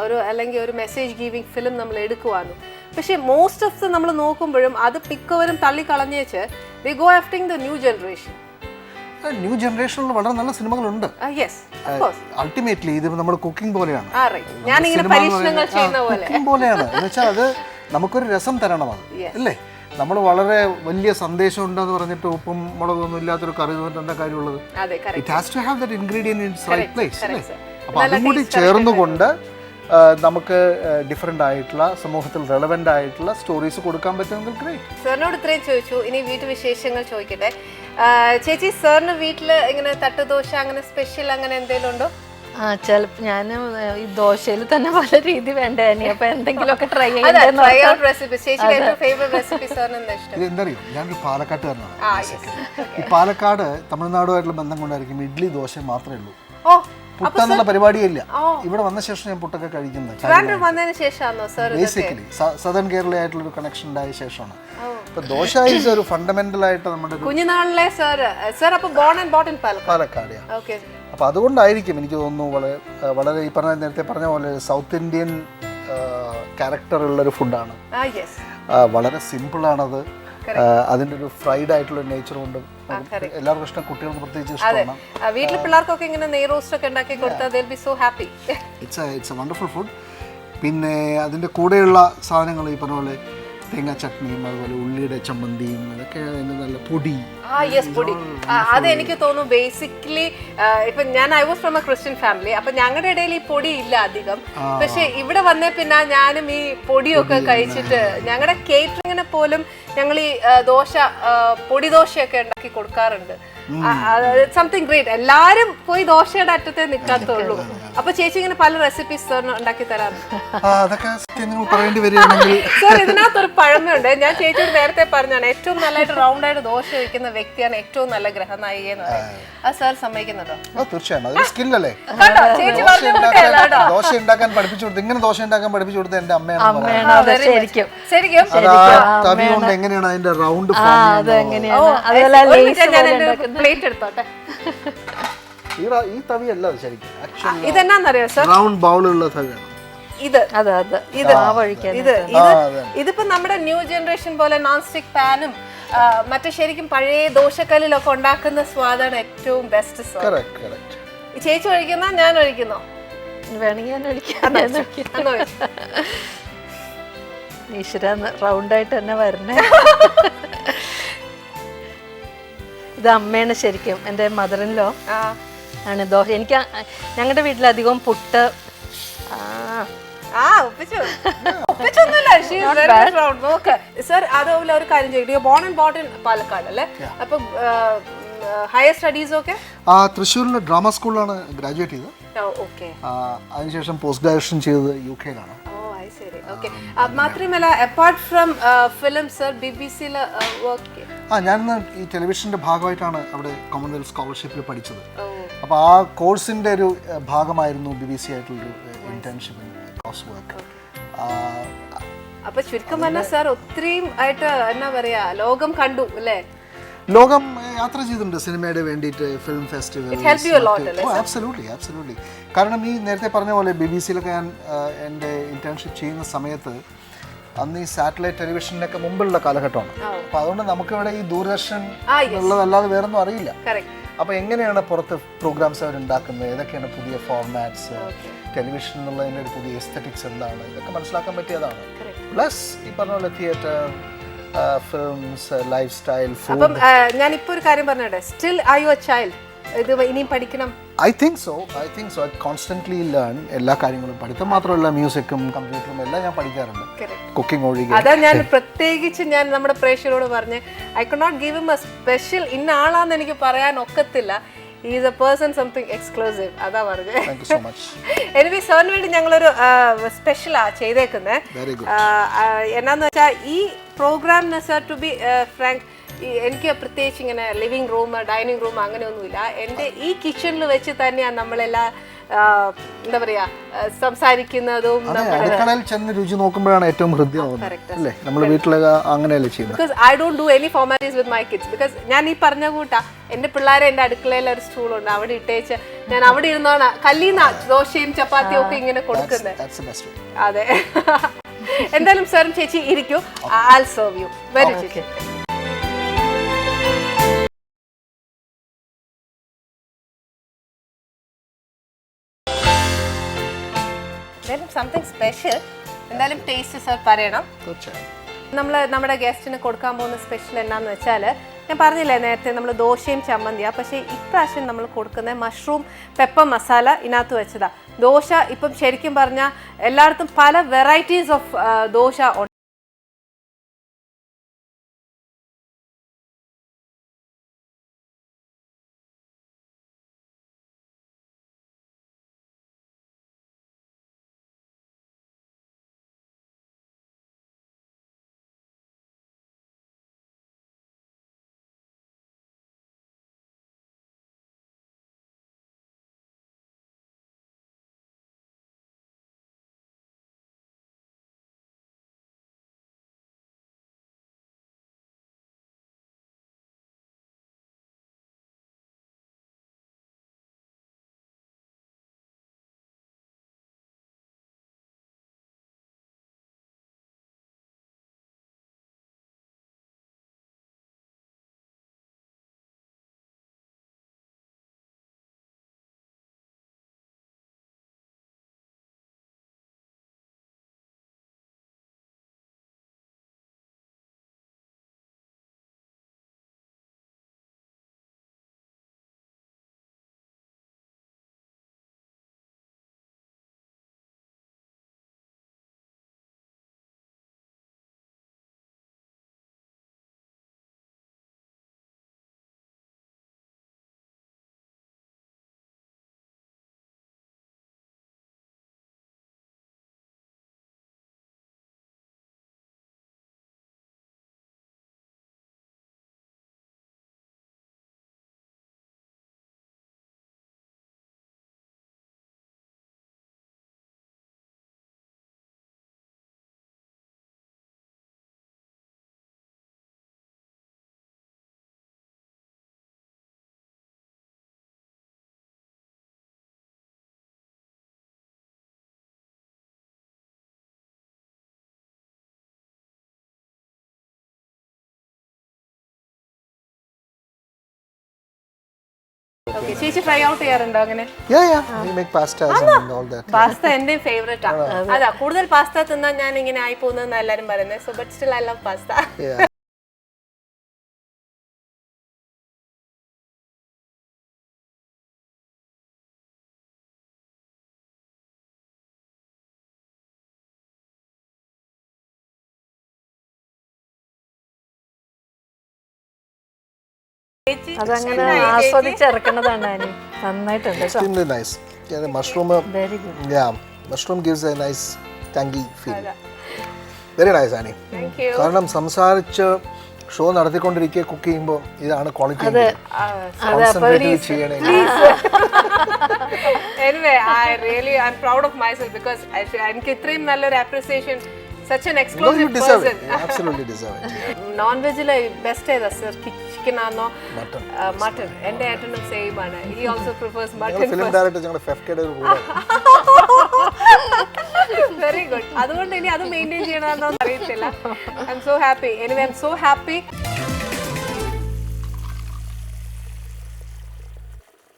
ഒരു അല്ലെങ്കിൽ ഒരു മെസ്സേജ് ഗീവിങ് ഫിലിം നമ്മൾ എടുക്കുവാണ്. പക്ഷേ മോസ്റ്റ് ഓഫ് ദ നമ്മൾ നോക്കുമ്പോഴും അത് മിക്കവരും തള്ളിക്കളഞ്ഞേച്ച് they go after the new generation. New ജനറേഷനിൽ വളരെ നല്ല സിനിമകളുണ്ട്. അൾട്ടിമേറ്റ്ലി ഇത് നമ്മുടെ കുക്കിംഗ് പോലെയാണ്, പോലെയാണ് എന്ന് വെച്ചാൽ അത് നമുക്കൊരു രസം തരണമാണ് അല്ലേ. നമ്മൾ വളരെ വലിയ സന്ദേശം ഉണ്ടെന്ന് പറഞ്ഞിട്ട് ഉപ്പും മുളകൊന്നും ഇല്ലാത്തൊരു കറി തന്നിട്ട് എന്താ കാര്യമുള്ളത്? It has to have that ingredient in its right place അല്ലേ. അപ്പോൾ അതും കൂടി ചേർന്നുകൊണ്ട് നമുക്ക് ഡിഫറെന്റ് ആയിട്ടുള്ള സമൂഹത്തിൽ റെലവെന്റ് ആയിട്ടുള്ള സ്റ്റോറീസ് കൊടുക്കാൻ പറ്റുമെങ്കിൽ ഗ്രേറ്റ്. സാറിനോട് ഇത്രയും ചോദിച്ചു, ഇനി വീട്ടുവിശേഷങ്ങൾ ചോദിക്കട്ടെ. ചേച്ചി, സാറിന് വീട്ടിൽ ഇങ്ങനെ തട്ടുദോശ അങ്ങനെ സ്പെഷ്യൽ അങ്ങനെ എന്തെങ്കിലും ഉണ്ടോ? ചിലപ്പോൾ ഞാൻ ഈ ദോശയിൽ തന്നെ പല രീതി വേണ്ടേ, അപ്പൊ എന്തെങ്കിലുമൊക്കെ ട്രൈ ഇത് എന്തറിയോ, ഞാനൊരു പാലക്കാട്ടുകാരനാണ്. ഈ പാലക്കാട് തമിഴ്നാടുമായിട്ടുള്ള ബന്ധം കൊണ്ടായിരിക്കും ഇഡ്ഡലി ദോശ മാത്രമേ ഉള്ളൂ, പുട്ടെന്നുള്ള പരിപാടിയില്ല. ഇവിടെ വന്ന ശേഷം ഞാൻ പുട്ടൊക്കെ കഴിക്കുന്നത് ബേസിക്കലി സദൺ കേരള ആയിട്ടുള്ള ഒരു കണക്ഷൻ ഉണ്ടായ ശേഷമാണ്. അപ്പൊ ദോശ ഈസ് ഒരു ഫണ്ടമെന്റൽ ആയിട്ട് നമ്മുടെ കുഞ്ഞുനാളിലെ പാലക്കാട്. അപ്പൊ അതുകൊണ്ടായിരിക്കും എനിക്ക് തോന്നുന്നു വളരെ ഈ പറഞ്ഞ നേരത്തെ പറഞ്ഞ പോലെ സൗത്ത് ഇന്ത്യൻ ക്യാരക്ടർ ഉള്ളൊരു ഫുഡാണ്. വളരെ സിമ്പിളാണത്. അതിന്റെ ഒരു ഫ്രൈഡ് ആയിട്ടുള്ള നേച്ചർ കൊണ്ട് എല്ലാവർക്കും ഇഷ്ടം, കുട്ടികൾക്ക് പ്രത്യേകിച്ച് ഇഷ്ടമാണ്. വീട്ടിലെ പിള്ളേർക്കൊക്കെ ഇങ്ങനെ നെയ് റോസ്റ്റ് ഒക്കെ ഉണ്ടാക്കി കൊടുത്താൽ they will be so happy. It's A wonderful food. പിന്നെ അതിന്റെ കൂടെയുള്ള സാധനങ്ങൾ ഈ പറഞ്ഞ പോലെ തേങ്ങാ ചട്നിയും അതുപോലെ ഉള്ളിയുടെ ചമ്മന്തിയും അതൊക്കെ നല്ല പൊടി. പൊടി അത് എനിക്ക് തോന്നുന്നു ബേസിക്കലി ഇപ്പൊ I was from A Christian family, അപ്പൊ ഞങ്ങളുടെ ഇടയിൽ ഈ പൊടി ഇല്ല അധികം. പക്ഷെ ഇവിടെ വന്നേ പിന്നെ ഞാനും ഈ പൊടിയൊക്കെ കഴിച്ചിട്ട് ഞങ്ങളുടെ കേറ്ററിങ്ങിനെ പോലും ഞങ്ങൾ ഈ പൊടി ദോശയൊക്കെ ഉണ്ടാക്കി കൊടുക്കാറുണ്ട്. Something great. എല്ലാരും പോയി ദോശയുടെ അറ്റത്തെ നിൽക്കാത്തുള്ളൂ. അപ്പൊ ചേച്ചി ഇങ്ങനെ പല റെസിപ്പീസ് ഉണ്ടാക്കി തരാറുണ്ട്. സാർ, ഇതിനകത്തൊരു പഴമയുണ്ട്. ഞാൻ ചേച്ചിയോട് നേരത്തെ പറഞ്ഞാണ്, ഏറ്റവും നല്ലതായിട്ട് റൗണ്ട് ആയിട്ട് ദോശ വയ്ക്കുന്ന വ്യക്തിയാണ് ഏറ്റവും നല്ല ഗ്രഹനായിക എന്ന് പറയുന്നത്. അത് സാർ സമ്മതിക്കുന്നുണ്ടോ? തീർച്ചയായും, അതൊരു സ്കില്ലല്ലേ. ദോശ ഉണ്ടാക്കാൻ പഠിപ്പിച്ചു കൊടുത്ത്, ഇങ്ങനെ ദോശ ഉണ്ടാക്കാൻ പഠിപ്പിച്ചു കൊടുത്ത എന്റെ അമ്മയാണ്. ശരിക്കും തവി കൊണ്ട് എങ്ങനെയാണ് അതിന്റെ റൗണ്ട് പ്ലേറ്റ് എടുത്തോട്ടെ. ഈ തവിയല്ല ശരിക്കും, ഇതെന്നാന്നറിയോ സാർ, റൗണ്ട് ബൗളുള്ള തവിയാണ് ഇതിപ്പോ നമ്മുടെ ന്യൂ ജനറേഷൻ പോലെ നോൺ സ്റ്റിക് പാനും മറ്റേ ശരിക്കും പഴയ ദോശക്കല്ലിലൊക്കെ ഉണ്ടാക്കുന്ന സ്വാദാണ് ഏറ്റവും ബെസ്റ്റ്. ചേച്ചി ഒഴിക്കുന്നോ ഞാൻ ഒഴിക്കുന്നോ? വേണമെങ്കിൽ ഞാൻ ഒഴിക്കാം. ഈശ്വര, റൗണ്ടായിട്ട് തന്നെ വരണേ. ഇത് അമ്മയാണ് ശരിക്കും, എൻ്റെ മദറിൻലോ ആണ് ദോശ. എനിക്ക് ഞങ്ങളുടെ വീട്ടിലധികം പുട്ട്. സർ, അതുപോലെ ഒരു കാര്യം ചോദിക്കും, born and brought in Palakkad അല്ലേ? അപ്പൊ ഹയർ സ്റ്റഡീസ് ഒക്കെ തൃശ്ശൂരിലെ ഡ്രാമ സ്കൂളിലാണ് ഗ്രാജുവേറ്റ് ചെയ്തത്. അതിനുശേഷം പോസ്റ്റ് ഗ്രാജുവേഷൻ ചെയ്തത് UK-ലാണ്. മാത്രമല്ല അപ്പാർട്ട് ഫ്രം ഫിലിം സർ BBC-ല് വർക്ക്. ഞാൻ ഈ ടെലിവിഷന്റെ ഭാഗമായിട്ടാണ് അവിടെ കോമൺവെൽത്ത് സ്കോളർഷിപ്പിൽ പഠിച്ചത്. അപ്പോൾ ആ കോഴ്സിന്റെ ഒരു ഭാഗമായിരുന്നു BBC ആയിട്ടുള്ളൊരു ഇന്റേൺഷിപ്പ് കോഴ്സ് വർക്ക്. അപ്പൊ ചുരുക്കം പറഞ്ഞാൽ സാർ ഒത്തിരിയും ആയിട്ട് എന്നാ പറയാ, ലോകം കണ്ടു അല്ലേ? ലോകം യാത്ര ചെയ്തിട്ടുണ്ട് സിനിമയുടെ വേണ്ടിയിട്ട്, ഫിലിം ഫെസ്റ്റിവൽ. ആബ്സല്യൂട്ട്ലി. കാരണം ഈ നേരത്തെ പറഞ്ഞ പോലെ BBC-ലൊക്കെ ഞാൻ എൻ്റെ ഇന്റേൺഷിപ്പ് ചെയ്യുന്ന സമയത്ത് അന്ന് ഈ സാറ്റലൈറ്റ് ടെലിവിഷനൊക്കെ മുമ്പുള്ള കാലഘട്ടമാണ്. അപ്പോൾ അതുകൊണ്ട് നമുക്കിവിടെ ഈ ദൂരദർശൻ ഉള്ളതല്ലാതെ വേറൊന്നും അറിയില്ല. അപ്പോൾ എങ്ങനെയാണ് പുറത്ത് പ്രോഗ്രാംസ് അവർ ഉണ്ടാക്കുന്നത്, ഏതൊക്കെയാണ് പുതിയ ഫോർമാറ്റ്സ്, ടെലിവിഷൻ എന്നുള്ളതിൻ്റെ ഒരു പുതിയ എസ്തറ്റിക്സ് എന്താണ്, ഇതൊക്കെ മനസ്സിലാക്കാൻ പറ്റിയതാണ്. പ്ലസ് ഈ പറഞ്ഞ പോലെ theatre, films, life style, food. അപ്പം ഞാനിപ്പോൾ ഒരു കാര്യം പറഞ്ഞോട്ടെ, still are you A child? ഇത് ഇനിയും പഠിക്കണം? I think so. I constantly learn എല്ലാ കാര്യങ്ങളും. പഠിത്തം മാത്രമല്ല, മ്യൂസിക്കും കമ്പ്യൂട്ടറും എല്ലാം ഞാൻ പഠിക്കാറുണ്ട്, കുക്കിംഗ് ഒഴികെ. അതാ ഞാൻ പ്രത്യേകിച്ച് നമ്മുടെ പ്രേക്ഷകരോട് പറഞ്ഞ് I could not give him a special ഇന്ന ആളാന്ന് എനിക്ക് പറയാൻ ഒക്കത്തില്ല. He is a person something exclusive. അതാ പറഞ്ഞത്. Thank you so much. Anyway സാറിന് വേണ്ടി ഞങ്ങളൊരു സ്പെഷ്യലാ ചെയ്തേക്കുന്നത്. എന്നാന്ന് വെച്ചാൽ ഈ പ്രോഗ്രാമിന് സർ, ടു ബി ഫ്രാങ്ക്, എനിക്ക് പ്രത്യേകിച്ച് ഇങ്ങനെ ലിവിങ് റൂം, ഡൈനിങ് റൂം അങ്ങനെയൊന്നുമില്ല. എൻ്റെ ഈ കിച്ചണിൽ വെച്ച് തന്നെയാണ് നമ്മളെല്ലാം എന്താ പറയാ സംസാരിക്കുന്നതും. അടുക്കളയിൽ ചെന്ന് രുചി നോക്കുമ്പോഴാണ് ഏറ്റവും ഹൃദ്യമാവുന്നത് അല്ലേ? നമ്മുടെ വീട്ടിലൊക്കെ അങ്ങനെയല്ലേ ചെയ്യുന്നത്. Because I don't do any formalities with my kids. Because ഞാൻ ഈ പറഞ്ഞ കൂട്ടാ, എൻ്റെ പിള്ളേരെ എൻ്റെ അടുക്കളയിൽ ഒരു സ്റ്റൂളുണ്ട്, അവിടെ ഇട്ടേച്ച് ഞാൻ അവിടെ ഇരുന്നാണ് കല്ലിന്ന ദോശയും ചപ്പാത്തിയും ഒക്കെ ഇങ്ങനെ കൊടുക്കുന്നത്. അതെ. എന്തായാലും സാറും ചേച്ചി ഇരിക്കൂ. I'll serve you. വരൂ ചേച്ചി. സംതിങ് സ്പെഷ്യൽ എന്തായാലും ടേസ്റ്റ് സാർ പറയണം. നമ്മൾ നമ്മുടെ ഗസ്റ്റിന് കൊടുക്കാൻ പോകുന്ന സ്പെഷ്യൽ എന്നാന്ന് വെച്ചാൽ ഞാൻ പറഞ്ഞില്ലേ നേരത്തെ നമ്മൾ ദോശയും ചമ്മന്തിയാണ്, പക്ഷേ ഇപ്രാവശ്യം നമ്മൾ കൊടുക്കുന്നത് മഷ്റൂം പെപ്പർ മസാല ഇതിനകത്ത് വെച്ചതാണ്. ദോശ ഇപ്പം ശരിക്കും പറഞ്ഞാൽ എല്ലായിടത്തും പല വെറൈറ്റീസ് ഓഫ് ദോശ ഉണ്ട്. ചേച്ചി ഫ്രൈ ഔട്ട് ചെയ്യാറുണ്ടോ അങ്ങനെ? പാസ്ത എന്റെ ഫേവറേറ്റ് ആണ്. അതാ കൂടുതൽ പാസ്ത തിന്നാൻ ഞാൻ ഇങ്ങനെ ആയി പോകുന്നതെന്ന് എല്ലാരും പറയുന്നത്. So but still I love pasta. അതങ്ങനെ ആസ്വദിച്ചിറക്കുന്നതാണ് നന്നായിട്ടുണ്ട്. Mushroom gives a nice tangy feel. Very nice, Annie. കാരണം സംസാരിച്ച് ഷോ നടത്തിക്കൊണ്ടിരിക്കെ കുക്ക് ചെയ്യുമ്പോൾ ഇതാണ് quality. Anyway, I'm proud of myself because എനിക്ക് ഇത്രയും നല്ലൊരു appreciation. Such an exclusive person. Absolutely deserve it. Non-veg best ഏതാ sir? Chicken ആണോ mutton? എൻ്റെ ഏട്ടനും സെയിം ആണ്. He also prefers mutton. Film director ഞങ്ങളുടെ ഫെഫ്കയുടെ ഒരു കൂടെ. Very good. അതുകൊണ്ട് ഇനി അത് മെയിൻറ്റെയിൻ ചെയ്യണമെന്നോ അറിയത്തില്ല. I'm so happy. Anyway, I'm so happy.